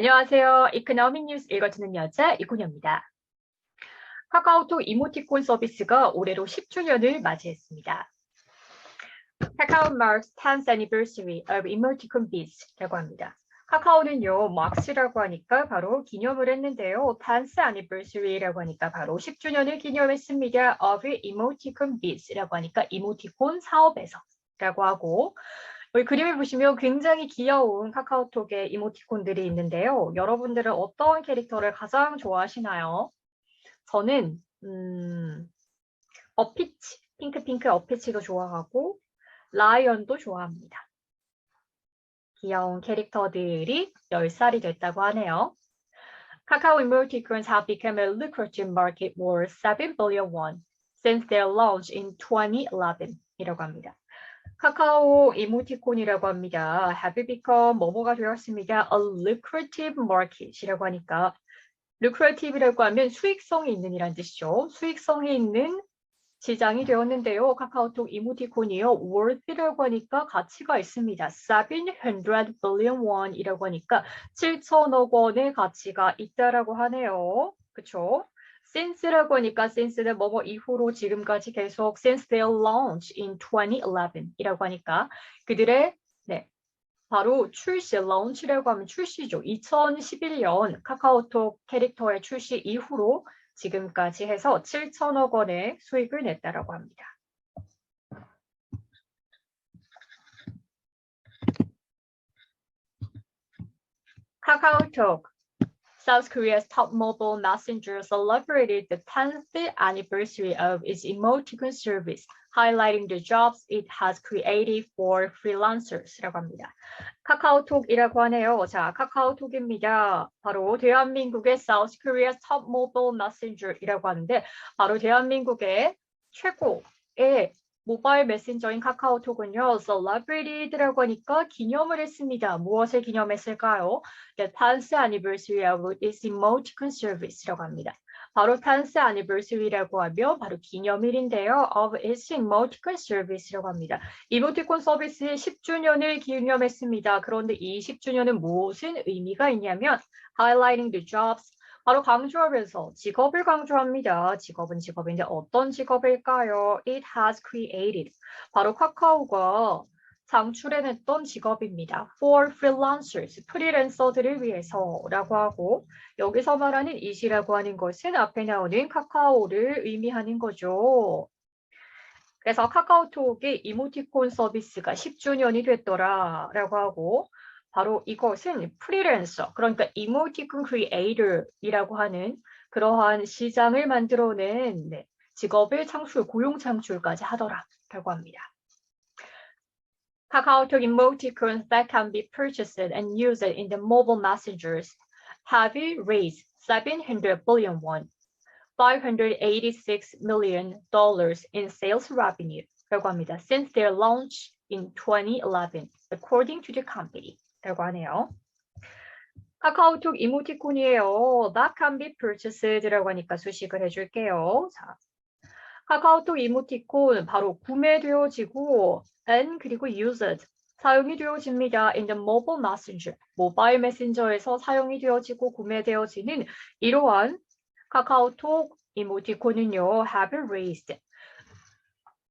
안녕하세요. 이코노믹 뉴스 읽어주는 여자 이코녀입니다. 카카오톡 이모티콘 서비스가 올해로 10주년을 맞이했습니다. 카카오 marks 10th anniversary of emoticon biz라고 합니다. 카카오는요, marks라고 하니까 바로 기념을 했는데요. 10th anniversary라고 하니까 바로 10주년을 기념했습니다. of emoticon biz라고 하니까 이모티콘 사업에서라고 하고, 여기 그림을 보시면 굉장히 귀여운 카카오톡의 이모티콘들이 있는데요. 여러분들은 어떤 캐릭터를 가장 좋아하시나요? 저는 어피치, 핑크핑크 어피치도 좋아하고 라이언도 좋아합니다. 귀여운 캐릭터들이 10살이 됐다고 하네요. Kakao emoticons have become a lucrative market worth 7 billion won since their launch in 2011 이라고 합니다. 카카오 이모티콘이라고 합니다. Have become 뭐뭐가 되었습니다. A lucrative market이라고 하니까 lucrative라고 하면 수익성이 있는 이란 뜻이죠. 수익성이 있는 시장이 되었는데요. 카카오톡 이모티콘이요. worth라고 하니까 가치가 있습니다. 700 billion won이라고 하니까 7천억 원의 가치가 있다라고 하네요. 그렇죠? Since라고 하니까 since는 뭐뭐 이후로 지금까지 계속 since their launch in 2011이라고 하니까 그들의 바로 출시, launch라고 하면 출시죠. 2011년 카카오톡 캐릭터의 출시 이후로 지금까지 해서 7천억 원의 수익을 냈다라고 합니다. 카카오톡 South Korea's top mobile messenger celebrated the 10th anniversary of its emoticon service, highlighting the jobs it has created for freelancers라고 합니다. 카카오톡이라고 하네요. 자, 카카오톡입니다. 바로 대한민국의 South Korea's top mobile messenger이라고 하는데 바로 대한민국의 최고의 모바일 메신저인 카카오톡은요, celebrated라고 하니까 기념을 했습니다. 무엇을 기념했을까요? The 10th anniversary of its emoticon service라고 합니다. 바로 10th anniversary라고 하면 바로 기념일인데요. of its emoticon service라고 합니다. 이모티콘 서비스의 10주년을 기념했습니다. 그런데 이 10주년은 무슨 의미가 있냐면 highlighting the jobs 바로 강조하면서 직업을 강조합니다. 직업은 직업인데 어떤 직업일까요? It has created. 바로 카카오가 창출해냈던 직업입니다. For freelancers, 프리랜서들을 위해서라고 하고 여기서 말하는 it이라고 하는 것은 앞에 나오는 카카오를 의미하는 거죠. 그래서 카카오톡의 이모티콘 서비스가 10주년이 됐더라라고 하고 바로 이것은 프리랜서, 그러니까 이모티콘 크리에이터이라고 하는 그러한 시장을 만들어낸 직업을 창출, 고용 창출까지 하더라라고 합니다. KakaoTalk emoticons that can be purchased and used in the mobile messengers have raised 700 billion won, $586 million in sales revenue라고 합니다. Since their launch in 2011, according to the company. 라고 하네요. 카카오톡 이모티콘이에요. That can be purchased라고 하니까 수식을 해줄게요. 자, 카카오톡 이모티콘 바로 구매되어지고 and 그리고 used 사용이 되어집니다. In the mobile messenger 모바일 메신저에서 사용이 되어지고 구매되어지는 이러한 카카오톡 이모티콘은요, have raised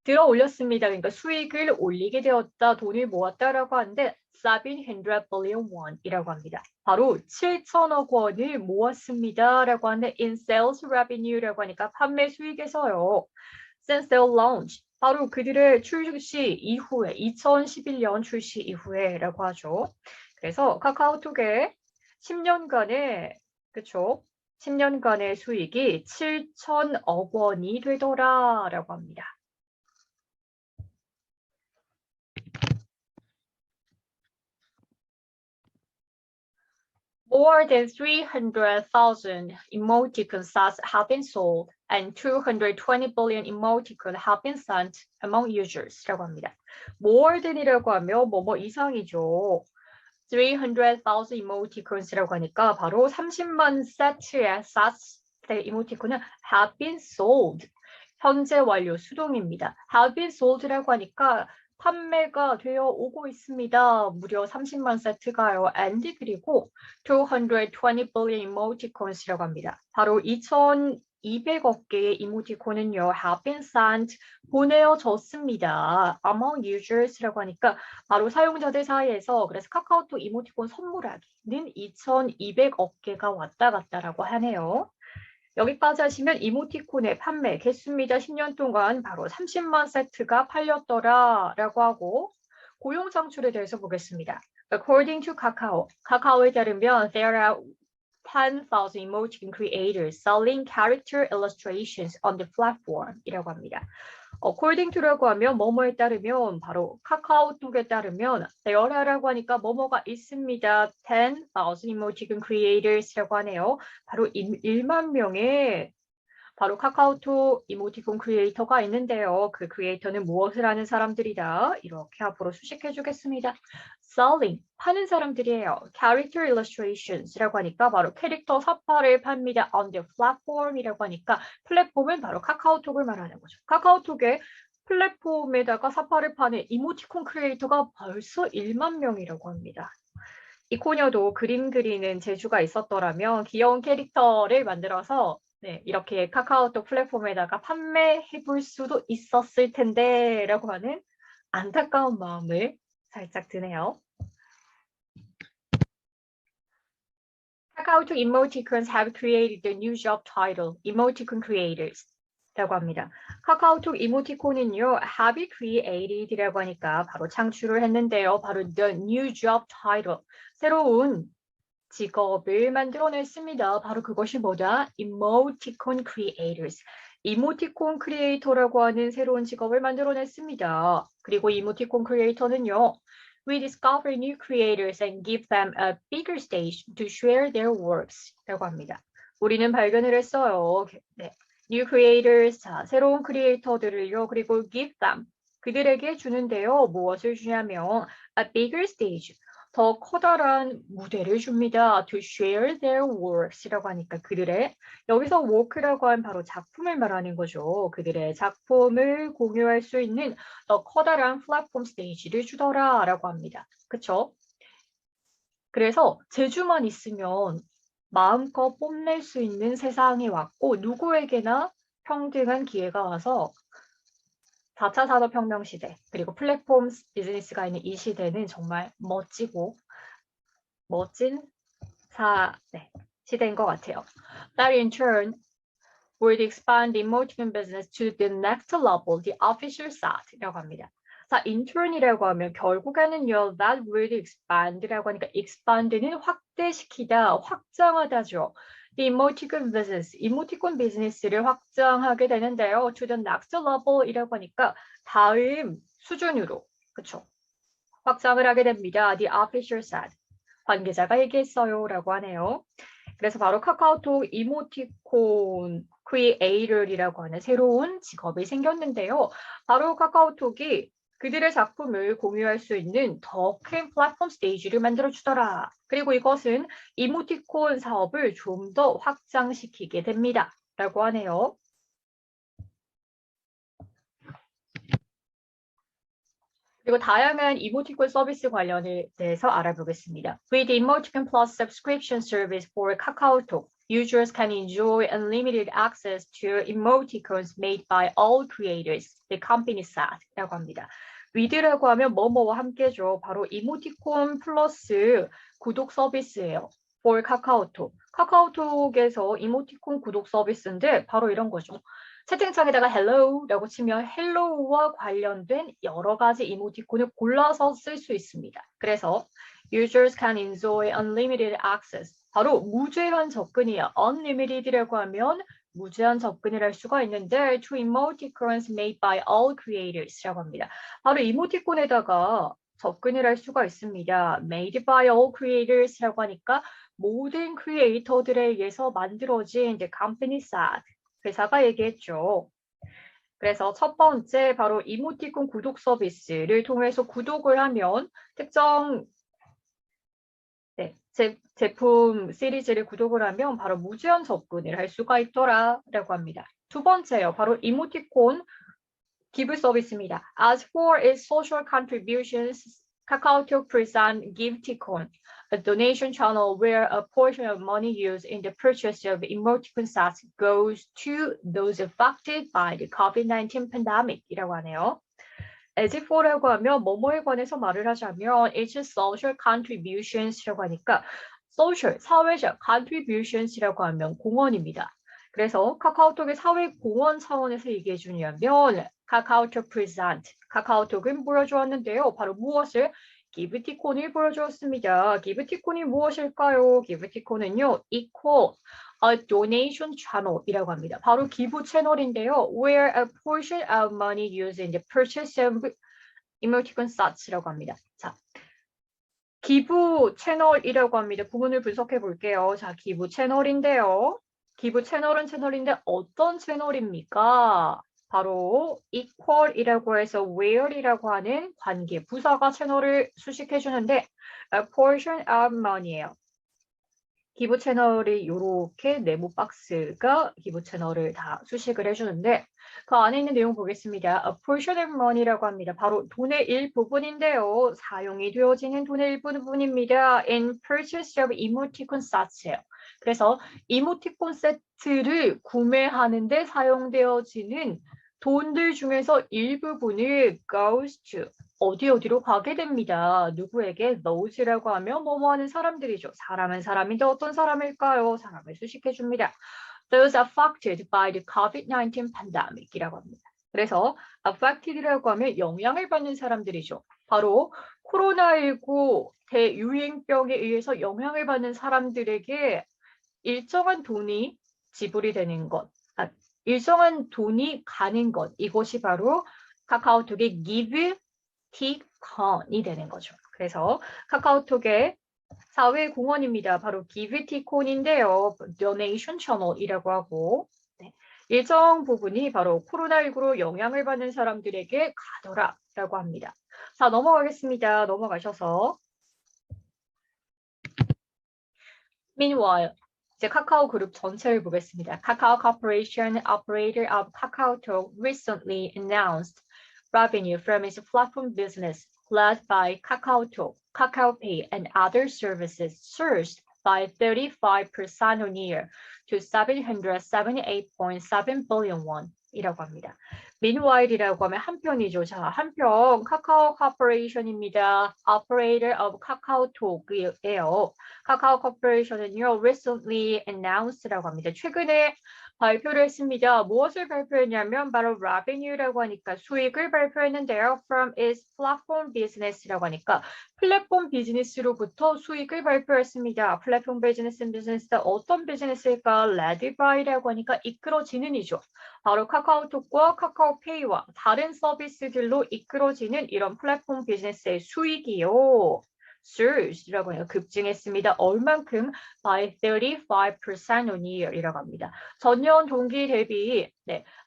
들어 올렸습니다. 그러니까 수익을 올리게 되었다, 돈을 모았다라고 하는데 700 billion won이라고 합니다. 바로 7천억 원을 모았습니다라고 하는데 in sales revenue라고 하니까 판매 수익에서요. Since their launch 바로 그들의 출시 이후에 2011년 출시 이후에라고 하죠. 그래서 카카오톡의 10년간의 그렇죠? 10년간의 수익이 7천억 원이 되더라라고 합니다. More than 300,000 emoticon sets have been sold and 220 billion emoticons have been sent among users라고 합니다. More than이라고 하면 뭐뭐 이상이죠. 300,000 emoticons라고 하니까 바로 30만 세트의 이모티콘은 have been sold. 현재 완료 수동입니다. have been sold라고 하니까 판매가 되어 오고 있습니다. 무려 30만 세트가요. and 그리고 220 billion emoticons이라고 합니다. 바로 2,200억 개의 이모티콘은요. have been sent, 보내어졌습니다. among users라고 하니까 바로 사용자들 사이에서 그래서 카카오톡 이모티콘 선물하기는 2,200억 개가 왔다 갔다라고 하네요. 여기까지 하시면 이모티콘의 판매 개수입니다. 10년 동안 바로 30만 세트가 팔렸더라라고 하고 고용 창출에 대해서 보겠습니다. According to Kakao, 카카오에 따르면 there are 10,000 emoticon creators selling character illustrations on the platform 이라고 합니다. according to라고 하면 뭐뭐에 따르면 바로 카카오톡에 따르면 there are라고 하니까 뭐뭐가 있습니다. 10,000 emoticon creators라고 하네요. 바로 1만 명의 바로 카카오톡 이모티콘 크리에이터가 있는데요. 그 크리에이터는 무엇을 하는 사람들이다. 이렇게 앞으로 수식해 주겠습니다. selling, 파는 사람들이에요. character illustrations라고 하니까 바로 캐릭터 사파를 팝니다. on the platform이라고 하니까 플랫폼은 바로 카카오톡을 말하는 거죠. 카카오톡의 플랫폼에다가 사파를 파는 이모티콘 크리에이터가 벌써 1만 명이라고 합니다. 이코녀도 그림 그리는 재주가 있었더라면 귀여운 캐릭터를 만들어서 네, 이렇게 카카오톡 플랫폼에다가 판매해 볼 수도 있었을 텐데 라고 하는 안타까운 마음을 살짝 드네요. 카카오톡 emoticons have created the new job title, emoticon creators 라고 합니다. 카카오톡 이모티콘은요, have created라고 하니까 바로 창출을 했는데요. 바로 the new job title, 새로운 직업을 만들어냈습니다. 바로 그것이 뭐다? Emoticon Creators. 이모티콘 크리에이터라고 하는 새로운 직업을 만들어냈습니다. 그리고 이모티콘 크리에이터는요. We discover new creators and give them a bigger stage to share their works 라고 합니다. 우리는 발견을 했어요. 네. New creators, 자, 새로운 크리에이터들을요. 그리고 give them, 그들에게 주는데요. 무엇을 주냐면 a bigger stage, 더 커다란 무대를 줍니다. To share their works이라고 하니까 그들의 여기서 work라고 하면 바로 작품을 말하는 거죠. 그들의 작품을 공유할 수 있는 더 커다란 플랫폼 스테이지를 주더라라고 합니다. 그렇죠? 그래서 재주만 있으면 마음껏 뽐낼 수 있는 세상이 왔고 누구에게나 평등한 기회가 와서 4차 산업혁명 시대, 그리고 플랫폼 비즈니스가 있는 이 시대는 정말 멋지고 멋진 시대인 것 같아요. That in turn would expand the emoticon business to the next level, the official site이라고 합니다. 자, intern이라고 하면 결국에는요, that would expand라고 하니까 expand는 확대시키다, 확장하다죠. The emoticon business, 이모티콘 비즈니스를 확장하게 되는데요. To the next level이라고 하니까 다음 수준으로, 그렇죠? 확장을 하게 됩니다. The official site, 관계자가 얘기했어요라고 하네요. 그래서 바로 카카오톡 이모티콘 크리에이터이라고 하는 새로운 직업이 생겼는데요. 바로 카카오톡이 그들의 작품을 공유할 수 있는 더 큰 플랫폼 스테이지를 만들어주더라. 그리고 이것은 이모티콘 사업을 좀 더 확장시키게 됩니다. 라고 하네요. 그리고 다양한 이모티콘 서비스 관련에 대해서 알아보겠습니다. With Emoticon Plus subscription service for KakaoTalk, users can enjoy unlimited access to emoticons made by all creators, the company said라고 합니다. with라고 하면 뭐뭐와 함께죠. 바로 이모티콘 플러스 구독 서비스예요. for 카카오톡. 카카오톡에서 이모티콘 구독 서비스인데 바로 이런 거죠. 채팅창에다가 hello라고 치면 hello와 관련된 여러 가지 이모티콘을 골라서 쓸 수 있습니다. 그래서 users can enjoy unlimited access. 바로 무제한 접근이야. unlimited라고 하면 무제한 접근을 할 수가 있는데 to emoticons made by all creators라고 합니다. 바로 이모티콘에다가 접근을 할 수가 있습니다. made by all creators라고 하니까 모든 크리에이터들에 의해서 만들어진 the company side. 회사가 얘기했죠. 그래서 첫 번째 바로 이모티콘 구독 서비스를 통해서 구독을 하면 특정 제품 시리즈를 구독을 하면 바로 무제한 접근을 할 수가 있더라라고 합니다. 두 번째요. 바로 이모티콘 기부 서비스입니다. As for its social contributions, KakaoTalk presents Gifticon, a donation channel where a portion of money used in the purchase of emoticon sets goes to those affected by the COVID-19 pandemic이라고 하네요. As for라고 하면 뭐뭐에 관해서 말을 하자면 it's social contributions라고 하니까 social, 사회적 contributions라고 하면 공헌입니다. 그래서 카카오톡의 사회 공헌 차원에서 얘기해 주냐면 카카오톡 present, 카카오톡은 보여주었는데요. 바로 무엇을? 기프티콘을 보여주었습니다. 기프티콘이 무엇일까요? 기프티콘은요, equal a donation channel이라고 합니다. 바로 기부 채널인데요. Where a portion of money used in the purchase of emoticon sets라고 합니다. 자, 기부 채널이라고 합니다. 부분을 분석해 볼게요. 자, 기부 채널인데요. 기부 채널인데 어떤 채널입니까? 바로 equal이라고 해서 where이라고 하는 관계, 부사가 채널을 수식해 주는데 a portion of money예요. 기부 채널이 이렇게 네모 박스가 기부 채널을 다 수식을 해주는데 그 안에 있는 내용 보겠습니다. A portion of money라고 합니다. 바로 돈의 일부분인데요. 사용이 되어지는 돈의 일부분입니다. In purchase of emoticon sets예요. 그래서 이모티콘 세트를 구매하는데 사용되어지는 돈들 중에서 일부분을 goes to 어디로 가게 됩니다. 누구에게? Those라고 하면 뭐뭐 하는 사람들이죠. 사람은 사람인데 어떤 사람일까요? 사람을 수식해 줍니다. Those affected by the COVID-19 pandemic이라고 합니다. 그래서 affected라고 하면 영향을 받는 사람들이죠. 바로 코로나19 대유행병에 의해서 영향을 받는 사람들에게 일정한 돈이 지불이 되는 것, 일정한 돈이 가는 것, 이것이 바로 카카오톡의 기프티콘이 되는 거죠. 그래서 카카오톡의 사회 공헌입니다. 바로 기프티콘인데요. 도네이션 채널이라고 하고 일정 부분이 바로 코로나19로 영향을 받는 사람들에게 가더라라고 합니다. 자, 넘어가겠습니다. 넘어가셔서 Meanwhile, 이제 카카오 그룹 전체를 보겠습니다. Kakao Corporation, operator of KakaoTalk, recently announced revenue from its platform business, led by KakaoTalk, KakaoPay, and other services, surged by 35% on year to 778.7 billion won. 이라고 합니다. Meanwhile이라고 하면 한편이죠. 자, 한편 카카오 코퍼레이션입니다. Operator of KakaoTalk이에요. 카카오 코퍼레이션은요, recently announce라고 합니다. 최근에 발표를 했습니다. 무엇을 발표했냐면 바로 revenue라고 하니까 수익을 발표했는데요. From its platform business라고 하니까 플랫폼 비즈니스로부터 수익을 발표했습니다. 플랫폼 비즈니스 어떤 비즈니스일까? led by라고 하니까 이끌어지는이죠. 바로 카카오톡과 카카오페이와 다른 서비스들로 이끌어지는 이런 플랫폼 비즈니스의 수익이요. surge라고 해요. 급증했습니다. 얼만큼? by 35% on year이라고 합니다. 전년 동기 대비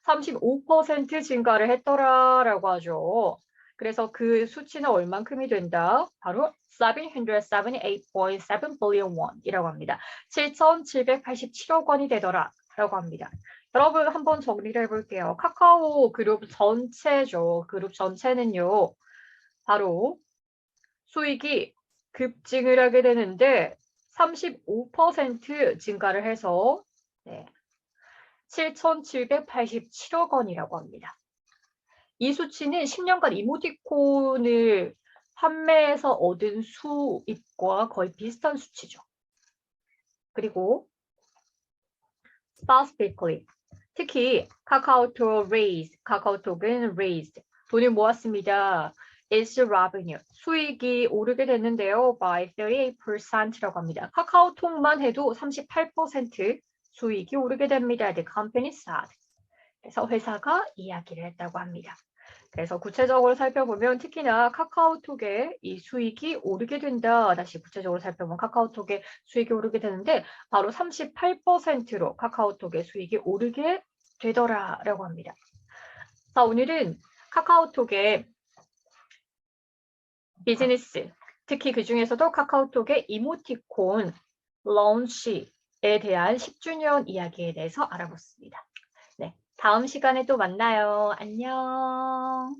35% 증가를 했더라라고 하죠. 그래서 그 수치는 얼만큼이 된다? 바로 778.7 billion won이라고 합니다. 7,787억 원이 되더라라고 합니다. 여러분 한번 정리를 해볼게요. 카카오 그룹 전체죠. 그룹 전체는요. 바로 수익이 급증을 하게 되는데 35% 증가를 해서 7,787억 원이라고 합니다. 이 수치는 10년간 이모티콘을 판매해서 얻은 수입과 거의 비슷한 수치죠. 그리고 specifically, 특히 카카오톡은 raised, 돈을 모았습니다. its revenue, 수익이 오르게 됐는데요. by 38%라고 합니다. 카카오톡만 해도 38% 수익이 오르게 됩니다. The company said. 그래서 회사가 이야기를 했다고 합니다. 그래서 구체적으로 살펴보면 특히나 카카오톡의 이 수익이 오르게 된다. 다시 구체적으로 살펴보면 카카오톡의 수익이 오르게 되는데 바로 38%로 카카오톡의 수익이 오르게 되더라라고 합니다. 자, 오늘은 카카오톡의 비즈니스, 특히 그 중에서도 카카오톡의 이모티콘 런치에 대한 10주년 이야기에 대해서 알아봤습니다. 네, 다음 시간에 또 만나요. 안녕.